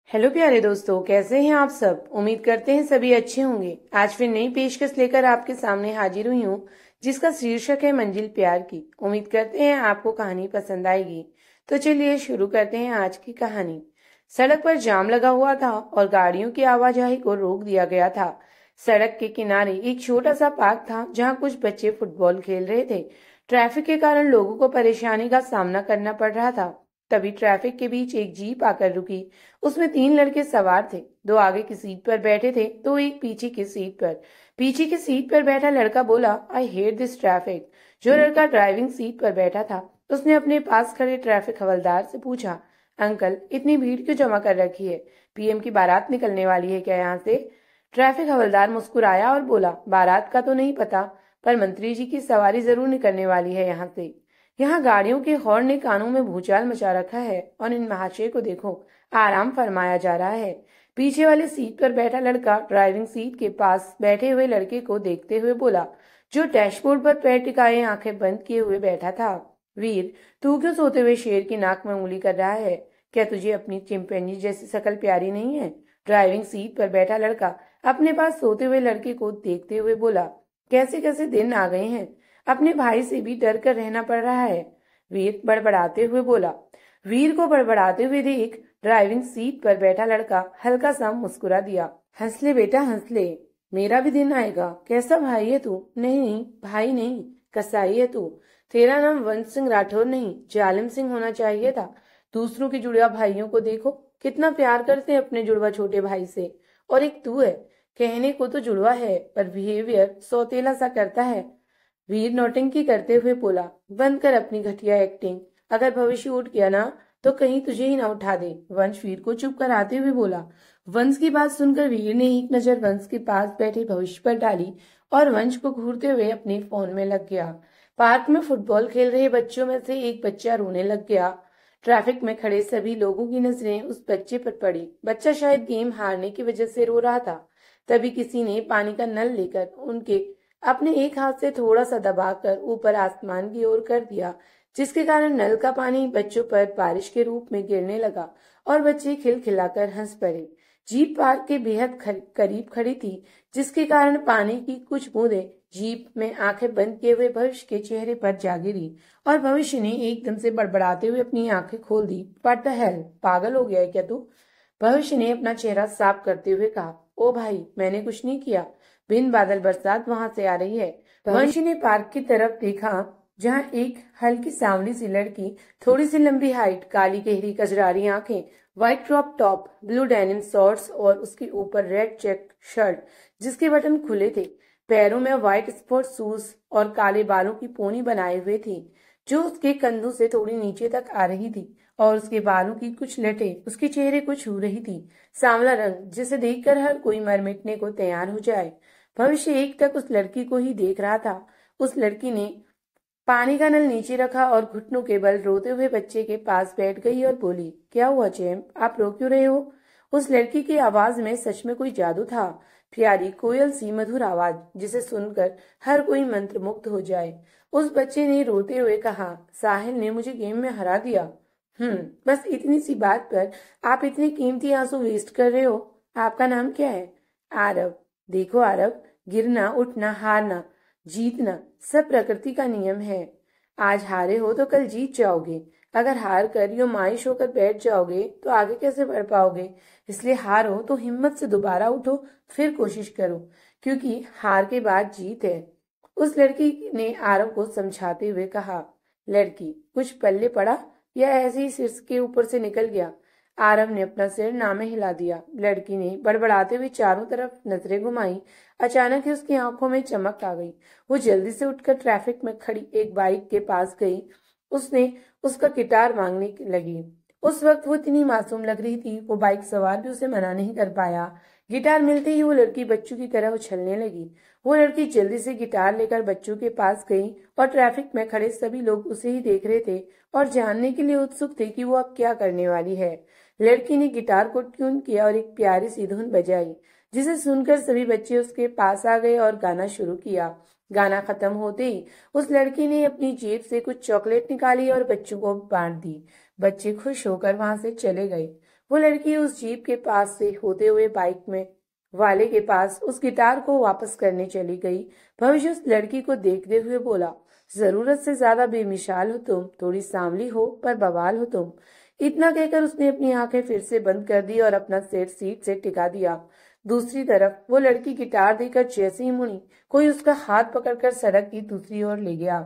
Hello प्यारे दोस्तों, कैसे हैं आप सब। उम्मीद करते हैं सभी अच्छे होंगे। आज फिर नई पेशकश लेकर आपके सामने हाजिर हुई हूँ, जिसका शीर्षक है मंजिल प्यार की। उम्मीद करते हैं आपको कहानी पसंद आएगी। तो चलिए शुरू करते हैं आज की कहानी। सड़क पर जाम लगा हुआ था और गाड़ियों की आवाजाही को रोक दिया गया था। सड़क के किनारे एक छोटा सा पार्क था, जहाँ कुछ बच्चे फुटबॉल खेल रहे थे। ट्रैफिक के कारण लोगों को परेशानी का सामना करना पड़ रहा था। तभी ट्रैफिक के बीच एक जीप आकर रुकी। उसमें 3 लड़के सवार थे। 2 आगे की सीट पर बैठे थे तो एक पीछे की सीट पर। पीछे की सीट पर बैठा लड़का बोला, आई हेट दिस ट्रैफिक। जो लड़का ड्राइविंग सीट पर बैठा था, उसने अपने पास खड़े ट्रैफिक हवलदार से पूछा, अंकल इतनी भीड़ क्यों जमा कर रखी है? पीएम की बारात निकलने वाली है क्या यहाँ से? ट्रैफिक हवलदार मुस्कुराया और बोला, बारात का तो नहीं पता, पर मंत्री जी की सवारी जरूर निकलने वाली है यहाँ से। यहाँ गाड़ियों के हॉर्न ने कानों में भूचाल मचा रखा है और इन महाशय को देखो, आराम फरमाया जा रहा है। पीछे वाली सीट पर बैठा लड़का ड्राइविंग सीट के पास बैठे हुए लड़के को देखते हुए बोला, जो डैशबोर्ड पर पैर टिकाए आंखें बंद किए हुए बैठा था, वीर तू क्यों सोते हुए शेर की नाक में उंगली कर रहा है? क्या तुझे अपनी चिंपैंजी जैसी शक्ल प्यारी नहीं है? ड्राइविंग सीट पर बैठा लड़का अपने पास सोते हुए लड़के को देखते हुए बोला, कैसे कैसे दिन आ गए हैं, अपने भाई से भी डर कर रहना पड़ रहा है। वीर बड़बड़ाते हुए बोला। वीर को बड़बड़ाते हुए देख ड्राइविंग सीट पर बैठा लड़का हल्का सा मुस्कुरा दिया। हंस ले बेटा हंस ले, मेरा भी दिन आएगा। कैसा भाई है तू? नहीं नहीं भाई नहीं, कसाई है तू। तेरा नाम वंश सिंह राठौर नहीं, जालिम सिंह होना चाहिए था। दूसरों के जुड़वा भाइयों को देखो, कितना प्यार करते हैं अपने जुड़वा छोटे भाई से। और एक तू है, कहने को तो जुड़वा है पर बिहेवियर सौतेला सा करता है। वीर नौटंकी करते हुए बोला, बंद कर अपनी घटिया एक्टिंग। अगर भविष्य उठ गया ना तो कहीं तुझे ही ना उठा दे। वंश वीर को चुप कराते हुए बोला। वंश की बात सुनकर वीर ने एक नजर वंश के पास बैठे भविष्य पर डाली और वंश को घूरते हुए अपने फोन में लग गया। पार्क में फुटबॉल खेल रहे बच्चों में से एक बच्चा रोने लग गया। ट्रैफिक में खड़े सभी लोगों की नजरें उस बच्चे पर पड़ी। बच्चा शायद गेम हारने की वजह से रो रहा था। तभी किसी ने पानी का नल लेकर उनके अपने एक हाथ से थोड़ा सा दबाकर ऊपर आसमान की ओर कर दिया, जिसके कारण नल का पानी बच्चों पर बारिश के रूप में गिरने लगा और बच्चे खिलखिलाकर हंस पड़े। जीप पार्क के बेहद करीब खड़ी थी, जिसके कारण पानी की कुछ बूंदें जीप में आंखें बंद किए हुए भविष्य के चेहरे पर जा गिरी और भविष्य ने एकदम से बड़बड़ाते हुए अपनी आंखें खोल दी। व्हाट द हेल, पागल हो गया है क्या तू? भविष्य ने अपना चेहरा साफ करते हुए कहा, ओ भाई मैंने कुछ नहीं किया, बिन बादल बरसात वहां से आ रही है। भविष्य ने पार्क की तरफ देखा, जहां एक हल्की सांवली सी लड़की, थोड़ी सी लंबी हाइट, काली गहरी कजरारी आंखें, white crop top, blue denim shorts और उसके ऊपर रेड चेक शर्ट जिसके बटन खुले थे, पैरों में व्हाइट स्पोर्ट शूज और काले बालों की पोनी बनाए हुए थी, जो उसके कंधों से थोड़ी नीचे तक आ रही थी और उसके बालों की कुछ लटें उसके चेहरे को छू रही थी। सांवला रंग जिसे देखकर हर कोई मर मिटने को तैयार हो जाए। भविष्य एक टक उस लड़की को ही देख रहा था। उस लड़की ने पानी का नल नीचे रखा और घुटनों के बल रोते हुए बच्चे के पास बैठ गई और बोली, क्या हुआ चैम्प, आप रो क्यों रहे हो? उस लड़की की आवाज में सच में कोई जादू था। प्यारी कोयल सी मधुर आवाज जिसे सुनकर हर कोई मंत्रमुग्ध हो जाए। उस बच्चे ने रोते हुए कहा, साहिल ने मुझे गेम में हरा दिया। बस इतनी सी बात पर आप इतने कीमती आंसू वेस्ट कर रहे हो। आपका नाम क्या है? आरव। देखो आरव, गिरना उठना हारना जीतना सब प्रकृति का नियम है। आज हारे हो तो कल जीत जाओगे। अगर हार कर यो मायूस होकर बैठ जाओगे तो आगे कैसे बढ़ पाओगे? इसलिए हारो तो हिम्मत से दोबारा उठो, फिर कोशिश करो, क्योंकि हार के बाद जीत है। उस लड़की ने आरव को समझाते हुए कहा। लड़की, कुछ पल्ले पड़ा या ऐसे ही सिर के ऊपर से निकल गया? आरव ने अपना सिर नामे हिला दिया। लड़की ने बड़बड़ाते हुए चारों तरफ नजरें घुमाई। अचानक ही उसकी आंखों में चमक आ गई। वो जल्दी से उठकर ट्रैफिक में खड़ी एक बाइक के पास गई। उसने उसका गिटार मांगने लगी। उस वक्त वो इतनी मासूम लग रही थी, वो बाइक सवार भी उसे मना नहीं कर पाया। गिटार मिलते ही वो लड़की बच्चों की तरह उछलने लगी। वो लड़की जल्दी से गिटार लेकर बच्चों के पास गई और ट्रैफिक में खड़े सभी लोग उसे ही देख रहे थे और जानने के लिए उत्सुक थे कि वो अब क्या करने वाली है। लड़की ने गिटार को ट्यून किया और एक प्यारी सी धुन बजाई, जिसे सुनकर सभी बच्चे उसके पास आ गए और गाना शुरू किया। गाना खत्म होते ही उस लड़की ने अपनी जेब से कुछ चॉकलेट निकाली और बच्चों को बांट दी। बच्चे खुश होकर वहां से चले गए। वो लड़की उस जीप के पास से होते हुए बाइक में वाले के पास उस गिटार को वापस करने चली गई। भविष्य उस लड़की को देखते हुए बोला, जरूरत से ज्यादा बेमिसाल हो तुम, थोड़ी सांवली हो पर बवाल हो तुम। इतना कहकर उसने अपनी आंखें फिर से बंद कर दी और अपना सिर सीट से टिका दिया। दूसरी तरफ वो लड़की गिटार देकर जैसे ही मुड़ी, कोई उसका हाथ पकड़कर सड़क की दूसरी ओर ले गया।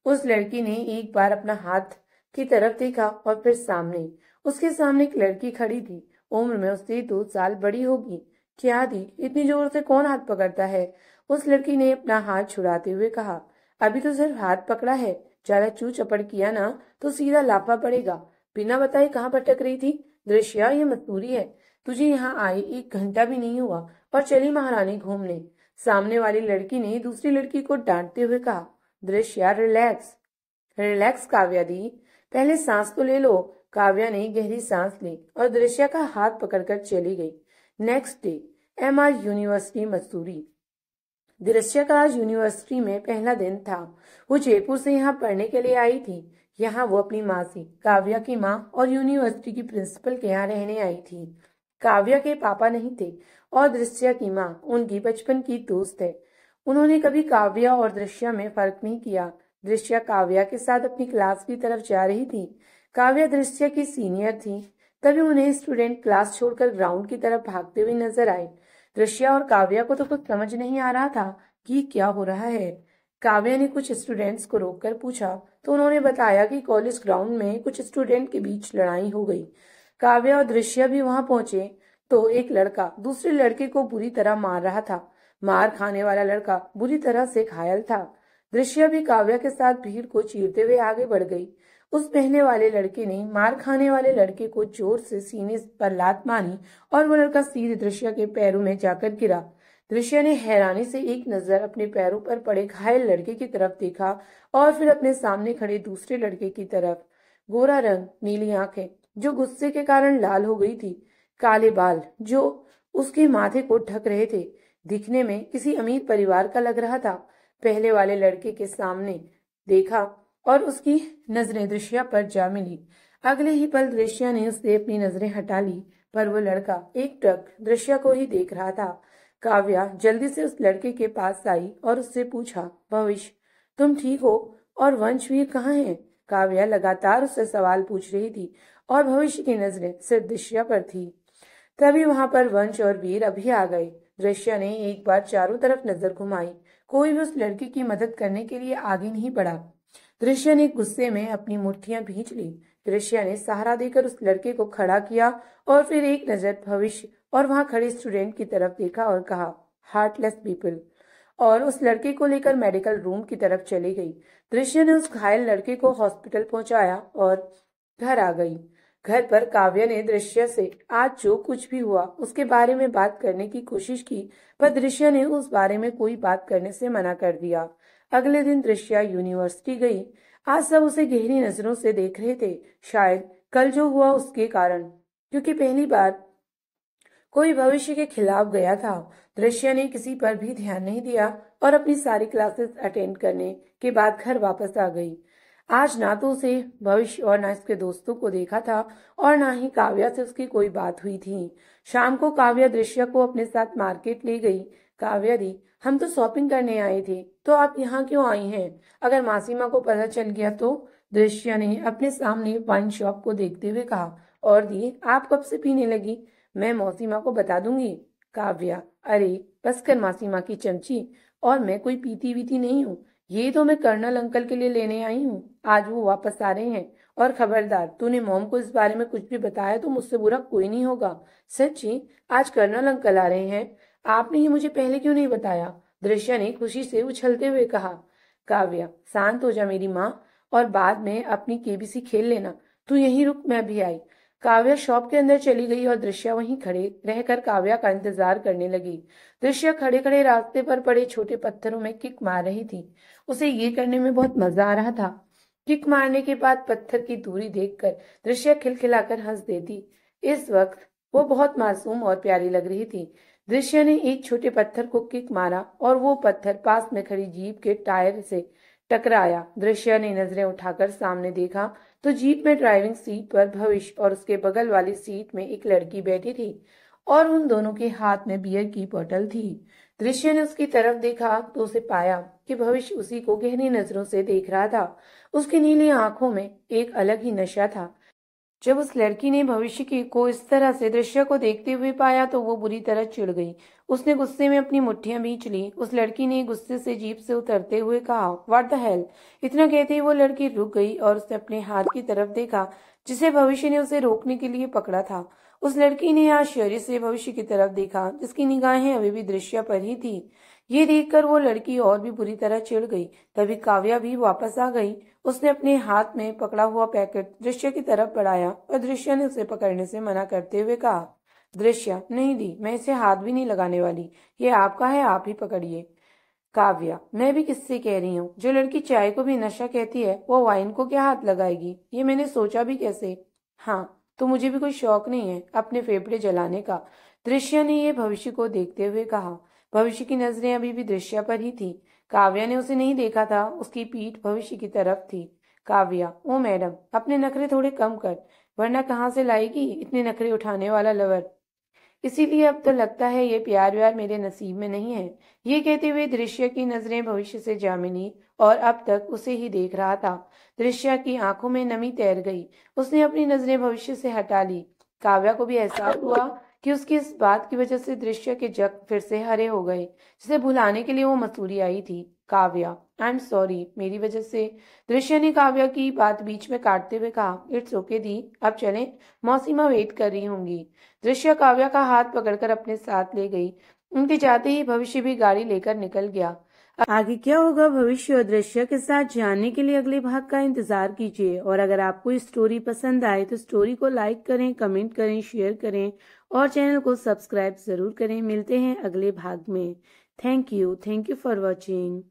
उस लड़की ने एक बार अपना हाथ की तरफ देखा और फिर सामने। उसके सामने एक लड़की खड़ी थी। उम्र में उससे 2 साल बड़ी होगी। क्या दी, इतनी जोर से कौन हाथ पकड़ता है? उस लड़की ने अपना हाथ छुड़ाते हुए कहा, अभी तो सिर्फ हाथ पकड़ा है, ज्यादा चू चपड़ किया ना तो सीधा लाफा पड़ेगा। बिना बताए कहाँ भटक रही थी? दृश्या, ये मसूरी है। तुझे यहाँ आए 1 घंटा भी नहीं हुआ और चली महारानी घूमने। सामने वाली लड़की ने दूसरी लड़की को डांटते हुए कहा, दृश्या रिलैक्स। रिलैक्स काव्या दी, पहले सांस तो ले लो। काव्या ने गहरी सांस ली और दृश्या का हाथ पकड़कर चली गई। Next day, MR university Mussoorie. Drishya का आज यूनिवर्सिटी में पहला दिन था। वो जयपुर से यहाँ पढ़ने के लिए आई थी। यहाँ वो अपनी मासी काव्या की माँ और यूनिवर्सिटी की प्रिंसिपल के यहाँ रहने आई थी। काव्या के पापा नहीं थे और दृश्या की माँ उनकी बचपन की दोस्त है। उन्होंने कभी काव्या और दृश्या में फर्क नहीं किया। दृश्या काव्या के साथ अपनी क्लास की तरफ जा रही थी। काव्या दृश्या की सीनियर थी। तभी उन्हें स्टूडेंट क्लास छोड़कर ग्राउंड की तरफ भागते हुए नजर आए। दृश्या और काव्या को तो कुछ समझ नहीं आ रहा था कि क्या हो रहा है। काव्या ने कुछ स्टूडेंट्स को रोककर पूछा तो उन्होंने बताया कि कॉलेज ग्राउंड में कुछ स्टूडेंट के बीच लड़ाई हो गई। काव्या और दृश्या भी वहां पहुंचे तो एक लड़का दूसरे लड़के को बुरी तरह मार रहा था। मार खाने वाला लड़का बुरी तरह से घायल था। दृश्या भी काव्या के साथ भीड़ को चीरते हुए आगे बढ़ गई। उस पहले वाले लड़के ने मार खाने वाले लड़के को जोर से सीने पर लात मारी और वो लड़का सीधे दृश्या के पैरों में जाकर गिरा। दृश्या ने हैरानी से एक नजर अपने पैरों पर पड़े घायल लड़के की तरफ देखा और फिर अपने सामने खड़े दूसरे लड़के की तरफ। गोरा रंग, नीली आंखें जो गुस्से के कारण लाल हो गई थी, काले बाल जो उसके माथे को ढक रहे थे। दिखने में किसी अमीर परिवार का लग रहा था। पहले वाले लड़के के सामने देखा और उसकी नजरें दृश्या पर जा मिली। अगले ही पल दृश्या ने उससे अपनी नजरें हटा ली, पर वो लड़का एक टक दृश्या को ही देख रहा था। काव्या जल्दी से उस लड़के के पास आई और उससे पूछा, भविष्य तुम ठीक हो? और वंशवीर कहाँ है? काव्या लगातार उससे सवाल पूछ रही थी और भविष्य की नजरें सिर्फ दृश्या पर थी। तभी वहां पर वंश और वीर अभी आ गए। दृश्या ने एक बार चारों तरफ नजर घुमाई। कोई भी उस लड़की की मदद करने के लिए आगे नहीं बढ़ा। दृश्या ने गुस्से में अपनी मुट्ठियां भींच ली। दृश्या ने सहारा देकर उस लड़के को खड़ा किया और फिर एक नजर भविष्य और वहां खड़े स्टूडेंट की तरफ देखा और कहा, हार्टलेस पीपल, और उस लड़के को लेकर मेडिकल रूम की तरफ चली गई। दृश्या ने उस घायल लड़के को हॉस्पिटल पहुंचाया और घर आ गई। घर पर काव्या ने दृश्या से आज जो कुछ भी हुआ उसके बारे में बात करने की कोशिश की, पर दृश्या ने उस बारे में कोई बात करने से मना कर दिया। अगले दिन दृश्या यूनिवर्सिटी गई। आज सब उसे गहरी नजरों से देख रहे थे, शायद कल जो हुआ उसके कारण, क्योंकि पहली बार कोई भविष्य के खिलाफ गया था। दृश्या ने किसी पर भी ध्यान नहीं दिया और अपनी सारी क्लासेस अटेंड करने के बाद घर वापस आ गई। आज ना तो उसे भविष्य और ना इसके दोस्तों को देखा था और ना ही काव्या से उसकी कोई बात हुई थी। शाम को काव्या दृश्या को अपने साथ मार्केट ले गई। काव्या दी, हम तो शॉपिंग करने आए थे, तो आप यहाँ क्यों आई हैं? अगर मासी माँ को पता चल गया तो? दृश्या ने अपने सामने वाइन शॉप को देखते हुए कहा। और दी, आप कब से पीने लगी? मैं मौसी माँ को बता दूंगी। काव्या, अरे बस कर मासी माँ की चमची, और मैं कोई पीती वीती नहीं हूँ। ये तो मैं कर्नल अंकल के लिए लेने आई हूँ। आज वो वापस आ रहे हैं। और खबरदार, तूने मॉम को इस बारे में कुछ भी बताया तो मुझसे बुरा कोई नहीं होगा। सच्ची? आज कर्नल अंकल आ रहे हैं? आपने ये मुझे पहले क्यों नहीं बताया? दृश्या ने खुशी से उछलते हुए कहा। काव्या, शांत हो जा मेरी माँ, और बाद में अपनी केबीसी खेल लेना। तू यहीं रुक, मैं भी आई। काव्या शॉप के अंदर चली गई और दृश्या वहीं खड़े रहकर काव्या का इंतजार करने लगी। दृश्या खड़े खड़े रास्ते पर पड़े छोटे पत्थरों में किक मार रही थी। उसे ये करने में बहुत मजा आ रहा था। किक मारने के बाद पत्थर की दूरी देखकर दृश्या खिलखिलाकर हंस देती। इस वक्त वो बहुत मासूम और प्यारी लग रही थी। दृश्या ने एक छोटे पत्थर को किक मारा और वो पत्थर पास में खड़ी जीप के टायर से टकराया। दृश्य ने नजरें उठाकर सामने देखा तो जीप में ड्राइविंग सीट पर भविष्य और उसके बगल वाली सीट में एक लड़की बैठी थी और उन दोनों के हाथ में बियर की बोतल थी। दृश्य ने उसकी तरफ देखा तो उसे पाया कि भविष्य उसी को गहरी नजरों से देख रहा था। उसकी नीली आंखों में एक अलग ही नशा था। जब उस लड़की ने भविष्य की को इस तरह से दृश्य को देखते हुए पाया तो वो बुरी तरह चिढ़ गई। उसने गुस्से में अपनी मुट्ठियां भींच ली। उस लड़की ने गुस्से से जीप से उतरते हुए कहा, व्हाट द हेल। इतना कहते ही वो लड़की रुक गई और उसने अपने हाथ की तरफ देखा जिसे भविष्य ने उसे रोकने के लिए पकड़ा था। उस लड़की ने आश्चर्य से भविष्य की तरफ देखा जिसकी निगाहें अभी भी दृश्य पर ही थी। ये देखकर वो लड़की और भी बुरी तरह चिढ़ गई। तभी काव्या भी वापस आ गई। उसने अपने हाथ में पकड़ा हुआ पैकेट दृश्य की तरफ बढ़ाया और दृश्य ने उसे पकड़ने से मना करते हुए कहा, दृश्य, नहीं दी, मैं इसे हाथ भी नहीं लगाने वाली। ये आपका है, आप ही पकड़िए। काव्या, मैं भी किससे कह रही हूँ। जो लड़की चाय को भी नशा कहती है वो वाइन को क्या हाथ लगाएगी। ये मैंने सोचा भी कैसे। हाँ, तो मुझे भी कोई शौक नहीं है अपने फेफड़े जलाने का। दृश्य ने ये भविष्य को देखते हुए कहा। भविष्य की नजरें अभी भी दृश्य पर ही थी। काव्या ने उसे नहीं देखा था। उसकी पीठ भविष्य की तरफ थी। काव्या, ओ मैडम, अपने नखरे थोड़े कम कर, वरना कहाँ से लाएगी इतने नखरे उठाने वाला लवर। इसीलिए अब तो लगता है ये प्यार व्यार मेरे नसीब में नहीं है। ये कहते हुए दृश्य की नजरें भविष्य से जा मिली और अब तक उसे ही देख रहा था। दृश्य की आंखों में नमी तैर गई। उसने अपनी नजरें भविष्य से हटा ली। काव्या को भी एहसास हुआ कि उसकी इस बात की वजह से दृश्य के जख्म फिर से हरे हो गए जिसे भुलाने के लिए वो मसूरी आई थी। काव्या, आई एम सॉरी, मेरी वजह से। दृश्य ने काव्या की बात बीच में काटते हुए कहा, इट्स ओके दी, अब चलें, मौसीमा वेट कर रही होंगी। दृश्य काव्या का हाथ पकड़कर अपने साथ ले गई। उनके जाते ही भविष्य भी गाड़ी लेकर निकल गया। आगे क्या होगा भविष्य और दृश्य के साथ जानने के लिए अगले भाग का इंतजार कीजिए। और अगर आपको इस स्टोरी पसंद आए तो स्टोरी को लाइक करें, कमेंट करें, शेयर करें और चैनल को सब्सक्राइब जरूर करें। मिलते हैं अगले भाग में। Thank you for watching.